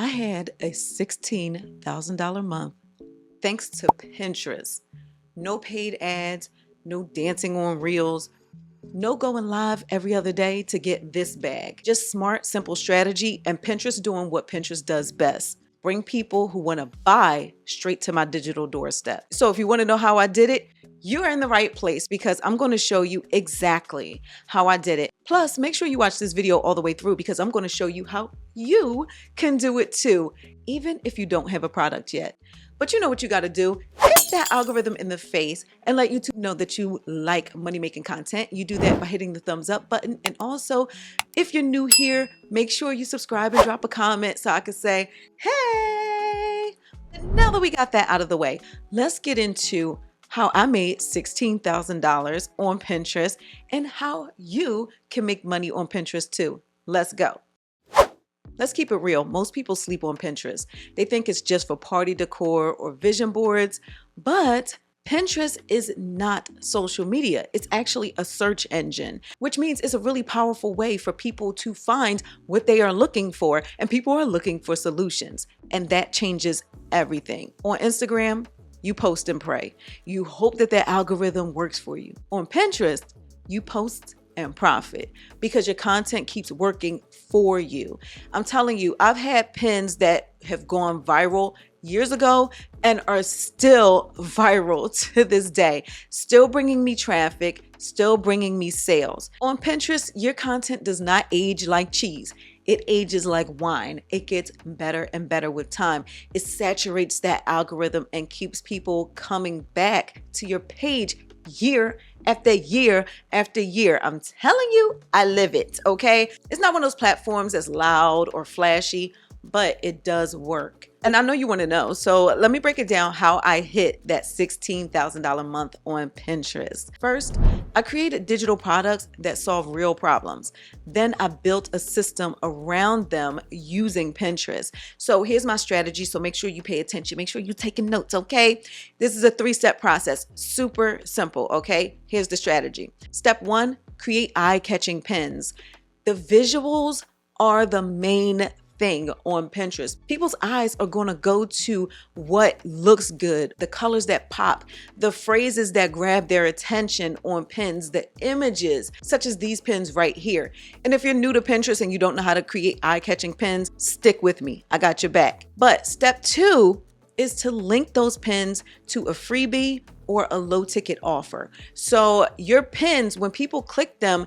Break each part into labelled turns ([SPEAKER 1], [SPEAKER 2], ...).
[SPEAKER 1] I had a $16,000 month thanks to Pinterest. No paid ads, no dancing on reels, no going live every other day to get this bag. Just smart, simple strategy and Pinterest doing what Pinterest does best. Bring people who want to buy straight to my digital doorstep. So if you want to know how I did it, you're in the right place because I'm going to show you exactly how I did it. Plus, make sure you watch this video all the way through because I'm going to show you how you can do it too, even if you don't have a product yet. But you know what you got to do? Hit that algorithm in the face and let YouTube know that you like money-making content. You do that by hitting the thumbs up button. And also, if you're new here, make sure you subscribe and drop a comment so I can say, hey! And now that we got that out of the way, let's get into how I made $16,000 on Pinterest and how you can make money on Pinterest too. Let's go. Let's keep it real. Most people sleep on Pinterest. They think it's just for party decor or vision boards, but Pinterest is not social media. It's actually a search engine, which means it's a really powerful way for people to find what they are looking for, and people are looking for solutions, and that changes everything. On Instagram, you post and pray. You hope that that algorithm works for you. On Pinterest, you post and profit because your content keeps working for you. I'm telling you, I've had pins that have gone viral years ago and are still viral to this day, still bringing me traffic, still bringing me sales. On Pinterest, your content does not age like cheese. It ages like wine. It gets better and better with time. It saturates that algorithm and keeps people coming back to your page year after year after year. I'm telling you, I live it, okay? It's not one of those platforms that's loud or flashy, but it does work. And I know you want to know, so let me break it down how I hit that $16,000 month on Pinterest. First, I created digital products that solve real problems. Then I built a system around them using Pinterest. So here's my strategy, so make sure you pay attention. Make sure you're taking notes, okay? This is a 3-step process, super simple, okay? Here's the strategy. Step 1, create eye-catching pins. The visuals are the main thing on Pinterest. People's eyes are going to go to what looks good, the colors that pop, the phrases that grab their attention on pins, the images, such as these pins right here. And if you're new to Pinterest and you don't know how to create eye-catching pins, stick with me. I got your back. But step 2 is to link those pins to a freebie or a low-ticket offer. So your pins, when people click them,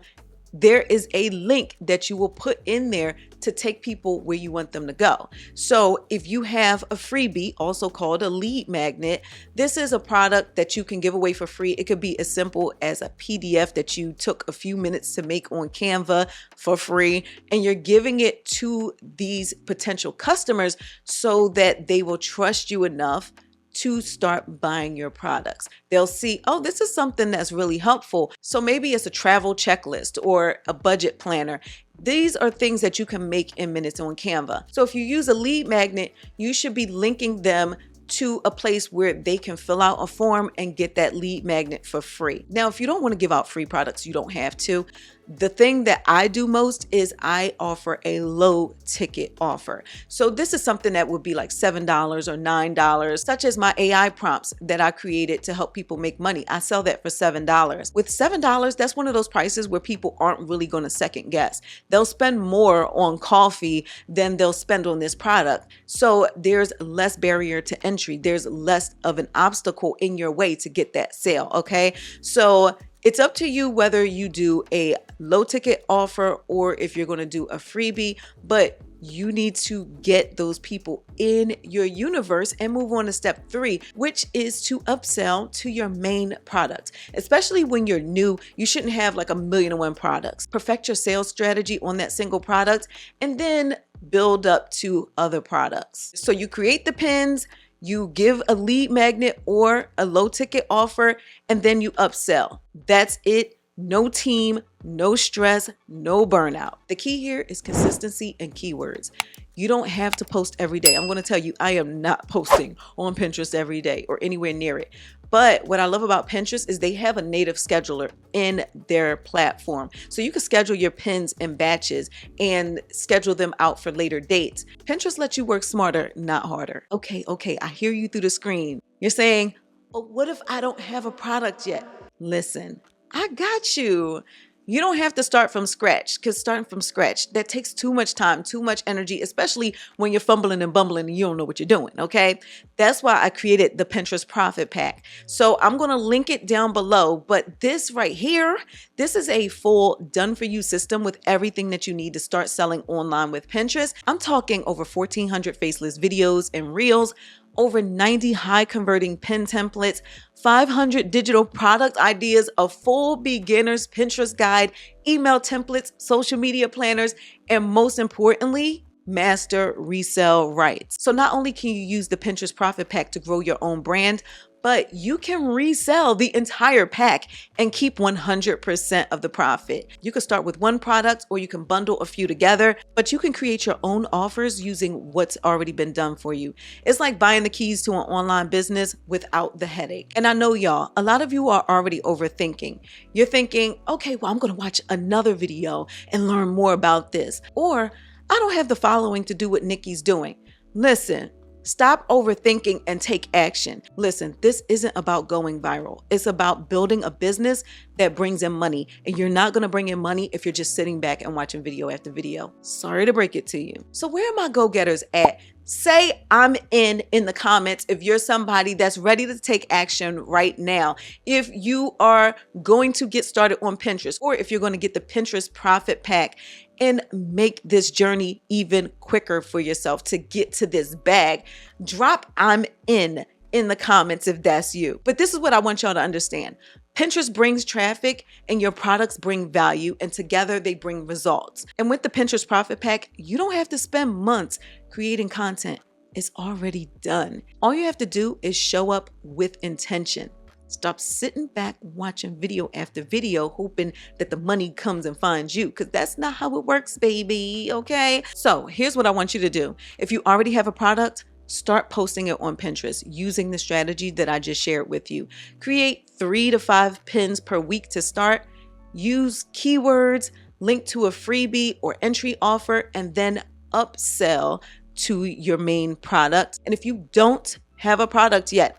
[SPEAKER 1] there is a link that you will put in there to take people where you want them to go. So if you have a freebie, also called a lead magnet, this is a product that you can give away for free. It could be as simple as a PDF that you took a few minutes to make on Canva for free, and you're giving it to these potential customers so that they will trust you enough to start buying your products. They'll see, oh, this is something that's really helpful. So maybe it's a travel checklist or a budget planner. These are things that you can make in minutes on Canva. So if you use a lead magnet, you should be linking them to a place where they can fill out a form and get that lead magnet for free. Now, if you don't want to give out free products, you don't have to. The thing that I do most is I offer a low ticket offer. So this is something that would be like $7 or $9, such as my AI prompts that I created to help people make money. I sell that for $7. With $7, that's one of those prices where people aren't really going to second guess. They'll spend more on coffee than they'll spend on this product. So there's less barrier to entry. There's less of an obstacle in your way to get that sale, okay? So it's up to you whether you do a low ticket offer or if you're going to do a freebie, but you need to get those people in your universe and move on to step 3, which is to upsell to your main product. Especially when you're new, you shouldn't have like 1,000,001 products. Perfect your sales strategy on that single product and then build up to other products. So you create the pins, you give a lead magnet or a low ticket offer, and then you upsell. That's it. No team, no stress, no burnout. The key here is consistency and keywords. You don't have to post every day. I'm going to tell you, I am not posting on Pinterest every day or anywhere near it. But what I love about Pinterest is they have a native scheduler in their platform. So you can schedule your pins in batches and schedule them out for later dates. Pinterest lets you work smarter, not harder. Okay, I hear you through the screen. You're saying, "But what if I don't have a product yet?" Listen, I got you. You don't have to start from scratch, because starting from scratch, that takes too much time, too much energy, especially when you're fumbling and bumbling and you don't know what you're doing, okay? That's why I created the Pinterest Profit Pack. So I'm going to link it down below, but this right here, this is a full done-for-you system with everything that you need to start selling online with Pinterest. I'm talking over 1,400 faceless videos and reels, over 90 high converting pin templates, 500 digital product ideas, a full beginner's Pinterest guide, email templates, social media planners, and most importantly, master resale rights. So not only can you use the Pinterest Profit Pack to grow your own brand, but you can resell the entire pack and keep 100% of the profit. You can start with one product or you can bundle a few together, but you can create your own offers using what's already been done for you. It's like buying the keys to an online business without the headache. And I know y'all, a lot of you are already overthinking. You're thinking, okay, well, I'm gonna watch another video and learn more about this. Or I don't have the following to do what Nikki's doing. Listen, stop overthinking and take action. Listen, this isn't about going viral. It's about building a business that brings in money. And you're not going to bring in money if you're just sitting back and watching video after video. Sorry to break it to you. So where are my go-getters at? Say I'm in the comments if you're somebody that's ready to take action right now. If you are going to get started on Pinterest, or if you're going to get the Pinterest Profit Pack and make this journey even quicker for yourself to get to this bag, drop "I'm in" the comments if that's you. But this is what I want y'all to understand. Pinterest brings traffic and your products bring value, and together they bring results. And with the Pinterest Profit Pack, you don't have to spend months creating content. It's already done. All you have to do is show up with intention. Stop sitting back watching video after video hoping that the money comes and finds you, because that's not how it works, baby, okay? So here's what I want you to do. If you already have a product, start posting it on Pinterest using the strategy that I just shared with you. Create 3 to 5 pins per week to start. Use keywords, link to a freebie or entry offer, and then upsell to your main product. And if you don't have a product yet,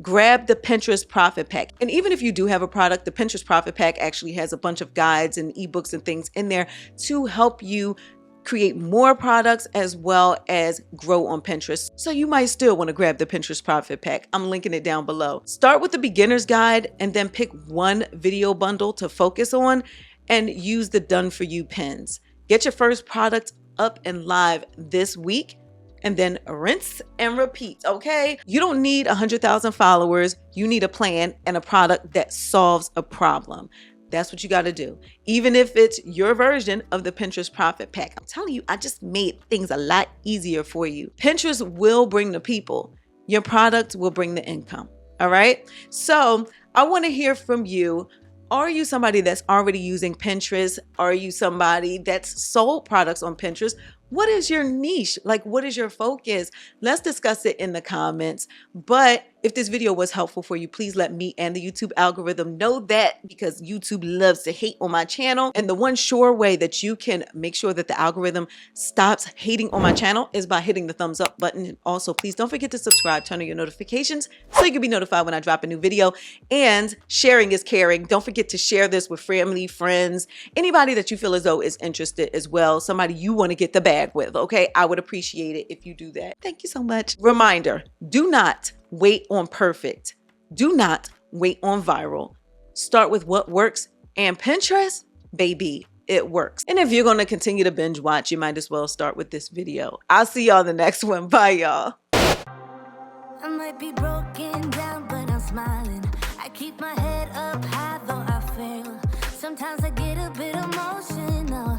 [SPEAKER 1] grab the Pinterest Profit Pack. And even if you do have a product, the Pinterest Profit Pack actually has a bunch of guides and ebooks and things in there to help you create more products as well as grow on Pinterest. So you might still want to grab the Pinterest Profit Pack. I'm linking it down below. Start with the beginner's guide and then pick one video bundle to focus on and use the done for you pins. Get your first product up and live this week, and then rinse and repeat, okay? You don't need 100,000 followers. You need a plan and a product that solves a problem. That's what you got to do. Even if it's your version of the Pinterest Profit Pack. I'm telling you, I just made things a lot easier for you. Pinterest will bring the people. Your product will bring the income, all right? So I want to hear from you. Are you somebody that's already using Pinterest? Are you somebody that's sold products on Pinterest? What is your niche? Like, what is your focus? Let's discuss it in the comments. But if this video was helpful for you, please let me and the YouTube algorithm know that, because YouTube loves to hate on my channel. And the one sure way that you can make sure that the algorithm stops hating on my channel is by hitting the thumbs up button. And also, please don't forget to subscribe, turn on your notifications so you can be notified when I drop a new video. And sharing is caring. Don't forget to share this with family, friends, anybody that you feel as though is interested as well, somebody you want to get the bag with, okay? I would appreciate it if you do that. Thank you so much. Reminder, do not wait on perfect. Do not wait on viral. Start with what works, and Pinterest, baby, it works. And if you're going to continue to binge watch, you might as well start with this video. I'll see y'all in the next one. Bye, y'all.
[SPEAKER 2] I might be broken down, but I'm smiling. I keep my head up high, though I fail. Sometimes I get a bit emotional,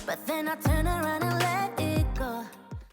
[SPEAKER 2] but then I turn around and let it go.